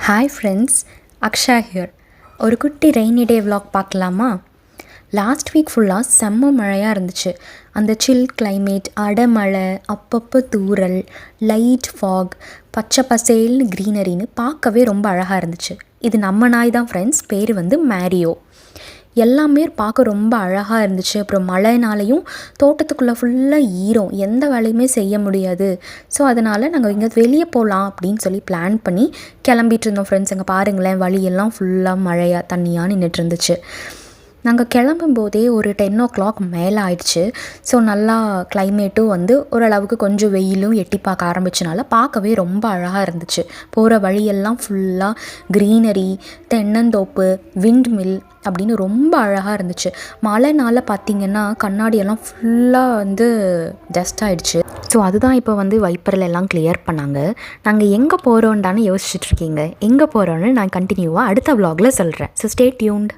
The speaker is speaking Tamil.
Hi friends, Aqsa here. ஒரு குட்டி ரெய்னி டே vlog பார்க்கலாமா? லாஸ்ட் வீக் ஃபுல்லாக செம்ம மழையாக இருந்துச்சு. அந்த சில் கிளைமேட், அடமழை, அப்பப்போ தூறல், லைட் ஃபாக், பச்சை பசேல்னு க்ரீனரின்னு பார்க்கவே ரொம்ப அழகாக இருந்துச்சு. இது நம்ம நாய் தான் ஃப்ரெண்ட்ஸ், பேர் வந்து மேரியோ. எல்லாமே பார்க்க ரொம்ப அழகாக இருந்துச்சு. அப்புறம் மழைனாலையும் தோட்டத்துக்குள்ளே ஃபுல்லாக ஈரம், எந்த வேலையுமே செய்ய முடியாது. ஸோ அதனால் நாங்கள் இங்கே வெளியே போகலாம் அப்படின்னு சொல்லி பிளான் பண்ணி கிளம்பிட்டு இருந்தோம் ஃப்ரெண்ட்ஸ். அங்கே பாருங்களேன், வழியெல்லாம் ஃபுல்லாக மழையாக தண்ணியாக நின்றுட்டு இருந்துச்சு. நாங்கள் கிளம்பும்போதே ஒரு 10 o'clock மேலே ஆயிடுச்சு. ஸோ நல்லா கிளைமேட்டும் வந்து ஓரளவுக்கு கொஞ்சம் வெயிலும் எட்டி பார்க்க ஆரம்பிச்சனால பார்க்கவே ரொம்ப அழகாக இருந்துச்சு. போகிற வழியெல்லாம் ஃபுல்லாக க்ரீனரி, தென்னந்தோப்பு, விண்ட் மில் அப்படின்னு ரொம்ப அழகாக இருந்துச்சு. மழைனால பார்த்திங்கன்னா கண்ணாடியெல்லாம் ஃபுல்லாக வந்து டஸ்ட் ஆகிடுச்சு. ஸோ அதுதான் இப்போ வந்து வைப்பரில் எல்லாம் கிளியர் பண்ணாங்க. நாங்கள் எங்கே போகிறோன்டான்னு யோசிச்சுட்ருக்கீங்க. எங்கே போகிறோன்னு நான் கண்டினியூவாக அடுத்த vlogல சொல்கிறேன். So stay tuned.